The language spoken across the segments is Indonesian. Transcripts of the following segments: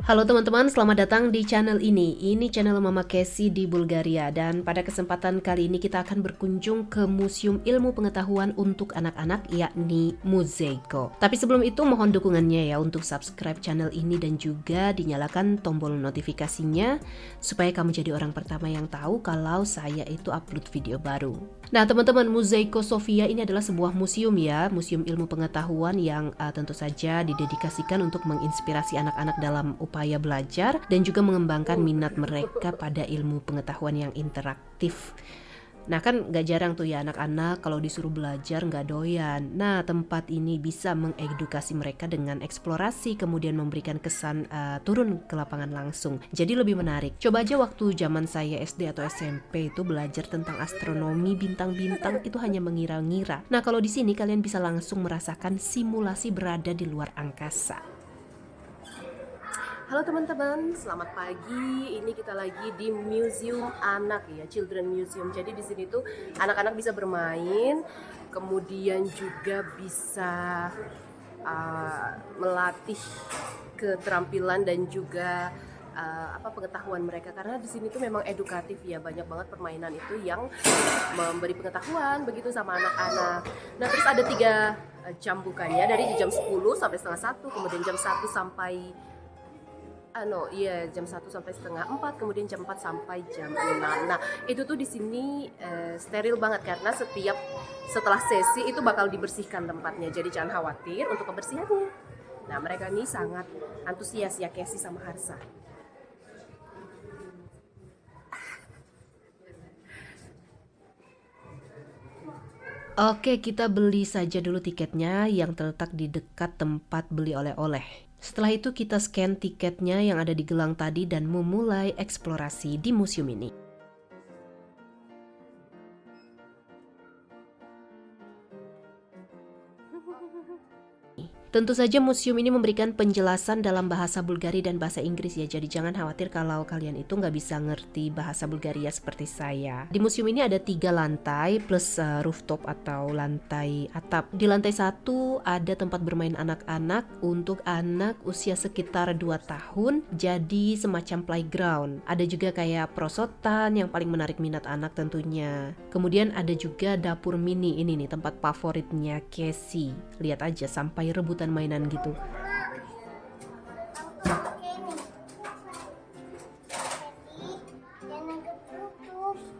Halo teman-teman, selamat datang di channel ini. Ini channel Mama Casey di Bulgaria. Dan pada kesempatan kali ini kita akan berkunjung ke Museum Ilmu Pengetahuan untuk Anak-anak, yakni Muzejko. Tapi sebelum itu mohon dukungannya ya untuk subscribe channel ini dan juga dinyalakan tombol notifikasinya supaya kamu jadi orang pertama yang tahu kalau saya itu upload video baru. Nah teman-teman, Muzejko Sofia ini adalah sebuah museum ya, museum ilmu pengetahuan yang tentu saja didedikasikan untuk menginspirasi anak-anak dalam upaya belajar dan juga mengembangkan minat mereka pada ilmu pengetahuan yang interaktif. Nah kan gak jarang tuh ya anak-anak kalau disuruh belajar gak doyan. Nah tempat ini bisa mengedukasi mereka dengan eksplorasi, kemudian memberikan kesan turun ke lapangan langsung. Jadi lebih menarik. Coba aja waktu zaman saya SD atau SMP itu belajar tentang astronomi, bintang-bintang itu hanya mengira-ngira. Nah kalau di sini kalian bisa langsung merasakan simulasi berada di luar angkasa. Halo teman-teman, selamat pagi. Ini kita lagi di Museum Anak ya, Children Museum. Jadi di sini tuh anak-anak bisa bermain, kemudian juga bisa melatih keterampilan dan juga pengetahuan mereka, karena di sini tuh memang edukatif ya, banyak banget permainan itu yang memberi pengetahuan begitu sama anak-anak. Nah terus ada 3 jam bukanya, dari jam 10 sampai setengah 1, kemudian jam 1 sampai jam 1 sampai setengah 4, kemudian jam 4 sampai jam 6. Nah, itu tuh di sini steril banget karena setelah sesi itu bakal dibersihkan tempatnya. Jadi jangan khawatir untuk kebersihannya. Nah, mereka ini sangat antusias ya, Casey sama Harsa. Oke, kita beli saja dulu tiketnya yang terletak di dekat tempat beli oleh-oleh. Setelah itu kita scan tiketnya yang ada di gelang tadi dan memulai eksplorasi di museum ini. Tentu saja museum ini memberikan penjelasan dalam bahasa Bulgaria dan bahasa Inggris ya. Jadi jangan khawatir kalau kalian itu nggak bisa ngerti bahasa Bulgaria seperti saya. Di museum ini ada 3 lantai plus rooftop atau lantai atap. Di lantai 1 ada tempat bermain anak-anak untuk anak usia sekitar 2 tahun. Jadi semacam playground. Ada juga kayak perosotan yang paling menarik minat anak tentunya. Kemudian ada juga dapur mini, ini nih tempat favoritnya Casey. Lihat aja sampai rebutan mainan gitu.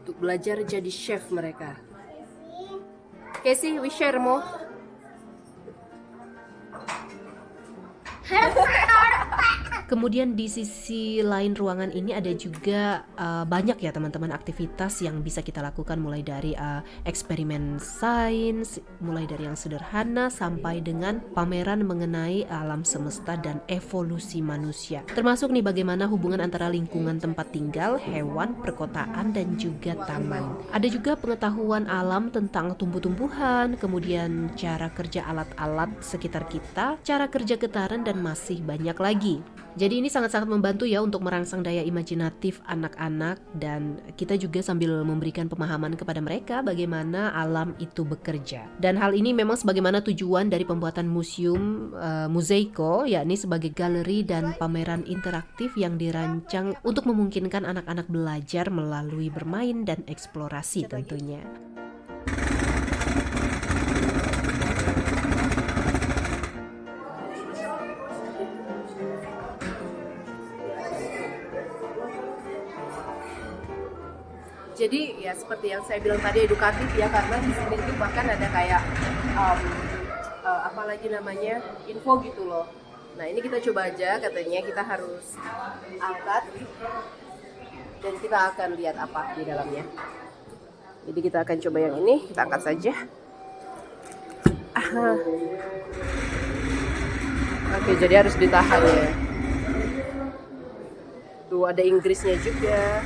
Untuk belajar jadi chef mereka. Casey, we share mo. Kemudian di sisi lain ruangan ini ada juga banyak ya teman-teman aktivitas yang bisa kita lakukan, mulai dari eksperimen sains, mulai dari yang sederhana sampai dengan pameran mengenai alam semesta dan evolusi manusia. Termasuk nih bagaimana hubungan antara lingkungan tempat tinggal, hewan, perkotaan dan juga taman. Ada juga pengetahuan alam tentang tumbuh-tumbuhan, kemudian cara kerja alat-alat sekitar kita, cara kerja getaran dan masih banyak lagi. Jadi ini sangat-sangat membantu ya untuk merangsang daya imajinatif anak-anak, dan kita juga sambil memberikan pemahaman kepada mereka bagaimana alam itu bekerja. Dan hal ini memang sebagaimana tujuan dari pembuatan museum Muzejko, yakni sebagai galeri dan pameran interaktif yang dirancang untuk memungkinkan anak-anak belajar melalui bermain dan eksplorasi tentunya. Jadi ya seperti yang saya bilang tadi, edukatif ya, karena di sini tuh bahkan ada kayak info gitu loh. Nah ini kita coba aja, katanya kita harus angkat dan kita akan lihat apa di dalamnya. Jadi kita akan coba yang ini, kita angkat saja. Oke, jadi harus ditahan ya. Tuh ada Inggrisnya juga.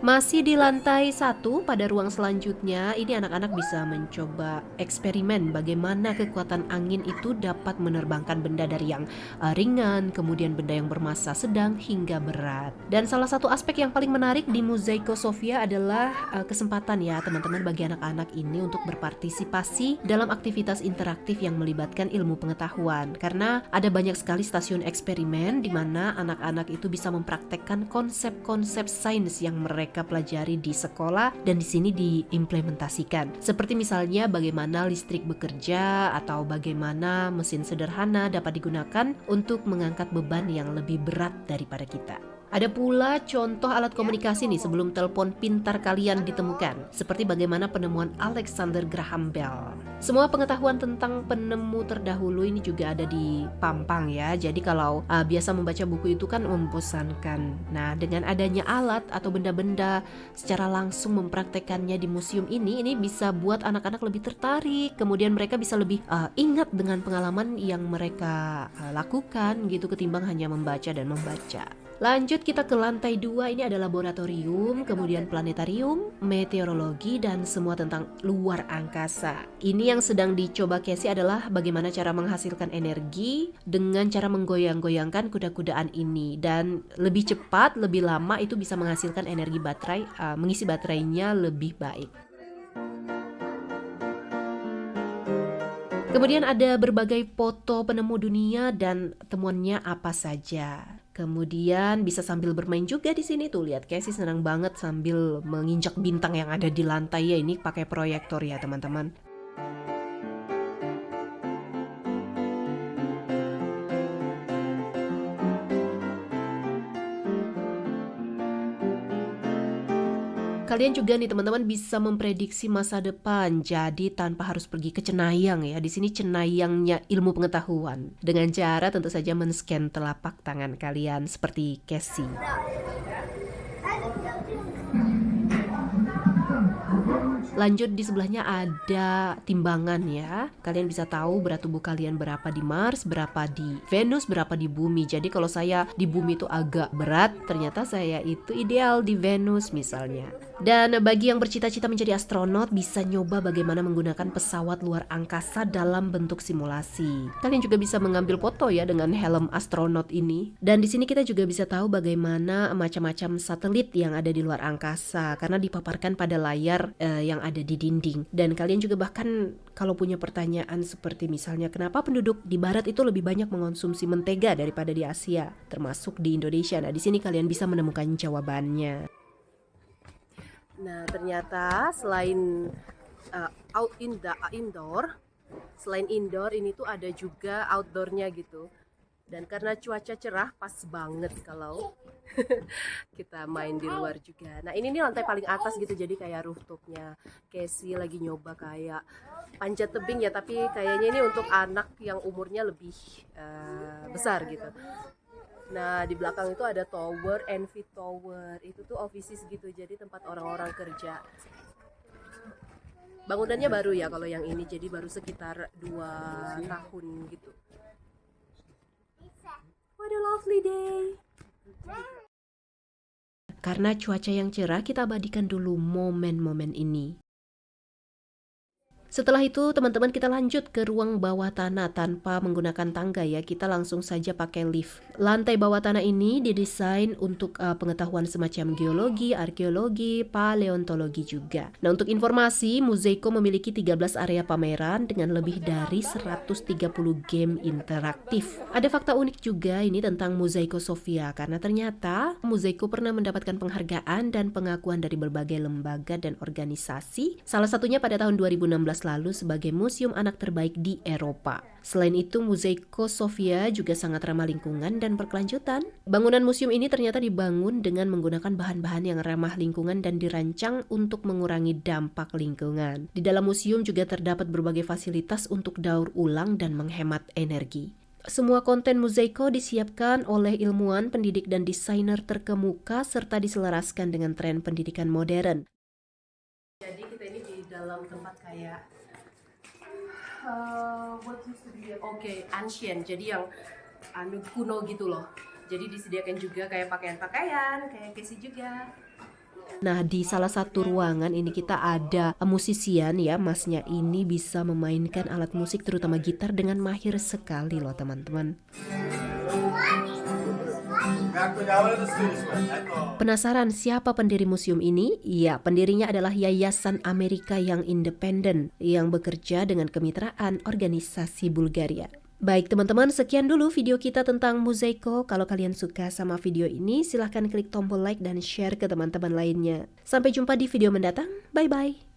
Masih di lantai 1 pada ruang selanjutnya, ini anak-anak bisa mencoba eksperimen bagaimana kekuatan angin itu dapat menerbangkan benda dari yang ringan, kemudian benda yang bermassa sedang hingga berat. Dan salah satu aspek yang paling menarik di Mosaico Sofia adalah kesempatan ya teman-teman bagi anak-anak ini untuk berpartisipasi dalam aktivitas interaktif yang melibatkan ilmu pengetahuan. Karena ada banyak sekali stasiun eksperimen di mana anak-anak itu bisa mempraktekkan konsep-konsep sains yang mereka pelajari di sekolah dan di sini diimplementasikan. Seperti misalnya bagaimana listrik bekerja atau bagaimana mesin sederhana dapat digunakan untuk mengangkat beban yang lebih berat daripada kita. Ada pula contoh alat komunikasi nih sebelum telepon pintar kalian ditemukan, seperti bagaimana penemuan Alexander Graham Bell. Semua pengetahuan tentang penemu terdahulu ini juga ada di pampang ya. Jadi kalau biasa membaca buku itu kan membosankan. Nah, dengan adanya alat atau benda-benda secara langsung mempraktekannya di museum ini bisa buat anak-anak lebih tertarik. Kemudian mereka bisa lebih ingat dengan pengalaman yang mereka lakukan gitu ketimbang hanya membaca dan membaca. Lanjut kita ke lantai 2, ini ada laboratorium, kemudian planetarium, meteorologi, dan semua tentang luar angkasa. Ini yang sedang dicoba Casey adalah bagaimana cara menghasilkan energi dengan cara menggoyang-goyangkan kuda-kudaan ini. Dan lebih cepat, lebih lama itu bisa menghasilkan energi baterai, mengisi baterainya lebih baik. Kemudian ada berbagai foto penemu dunia dan temuannya apa saja. Kemudian bisa sambil bermain juga di sini tuh. Lihat Casey senang banget sambil menginjak bintang yang ada di lantai ya. Ini pakai proyektor ya teman-teman. Kalian juga nih teman-teman bisa memprediksi masa depan. Jadi tanpa harus pergi ke Cenayang ya. Di sini Cenayangnya ilmu pengetahuan. Dengan cara tentu saja men-scan telapak tangan kalian seperti Casey. Lanjut di sebelahnya ada timbangan ya. Kalian bisa tahu berat tubuh kalian berapa di Mars, berapa di Venus, berapa di Bumi. Jadi kalau saya di Bumi itu agak berat, ternyata saya itu ideal di Venus misalnya. Dan bagi yang bercita-cita menjadi astronot bisa nyoba bagaimana menggunakan pesawat luar angkasa dalam bentuk simulasi. Kalian juga bisa mengambil foto ya dengan helm astronot ini. Dan di sini kita juga bisa tahu bagaimana macam-macam satelit yang ada di luar angkasa karena dipaparkan pada layar yang ada di dinding. Dan kalian juga bahkan kalau punya pertanyaan seperti misalnya kenapa penduduk di barat itu lebih banyak mengonsumsi mentega daripada di Asia, termasuk di Indonesia. Nah, di sini kalian bisa menemukan jawabannya. Nah, ternyata selain selain indoor ini tuh ada juga outdoornya gitu. Dan karena cuaca cerah pas banget kalau kita main di luar juga. Nah, ini nih lantai paling atas gitu, jadi kayak rooftopnya. Casey lagi nyoba kayak panjat tebing ya, tapi kayaknya ini untuk anak yang umurnya lebih besar gitu. Nah, di belakang itu ada tower, Envy Tower. Itu tuh offices gitu, jadi tempat orang-orang kerja. Bangunannya baru ya kalau yang ini, jadi baru sekitar 2 tahun gitu. What a lovely day. Karena cuaca yang cerah, kita abadikan dulu momen-momen ini. Setelah itu teman-teman kita lanjut ke ruang bawah tanah tanpa menggunakan tangga ya, kita langsung saja pakai lift. Lantai bawah tanah ini didesain untuk pengetahuan semacam geologi, arkeologi, paleontologi juga. Nah, untuk informasi, Mosaico memiliki 13 area pameran dengan lebih dari 130 game interaktif. Ada fakta unik juga ini tentang Mosaico Sofia karena ternyata Mosaico pernah mendapatkan penghargaan dan pengakuan dari berbagai lembaga dan organisasi. Salah satunya pada tahun 2016 lalu sebagai museum anak terbaik di Eropa. Selain itu, Mosaico Sofia juga sangat ramah lingkungan dan berkelanjutan. Bangunan museum ini ternyata dibangun dengan menggunakan bahan-bahan yang ramah lingkungan dan dirancang untuk mengurangi dampak lingkungan. Di dalam museum juga terdapat berbagai fasilitas untuk daur ulang dan menghemat energi. Semua konten Mosaico disiapkan oleh ilmuwan, pendidik, dan desainer terkemuka serta diselaraskan dengan tren pendidikan modern. Jadi kita ini di dalam tempat kayak ancient, jadi yang kuno gitu loh. Jadi disediakan juga kayak pakaian-pakaian, kayak Casey juga. Nah, di salah satu ruangan ini kita ada musisian ya, masnya ini bisa memainkan alat musik terutama gitar dengan mahir sekali loh teman-teman. Penasaran siapa pendiri museum ini? Ya, pendirinya adalah Yayasan Amerika yang Independen yang bekerja dengan kemitraan organisasi Bulgaria. Baik teman-teman, sekian dulu video kita tentang Mozaiko. Kalau kalian suka sama video ini, silahkan klik tombol like dan share ke teman-teman lainnya. Sampai jumpa di video mendatang. Bye-bye.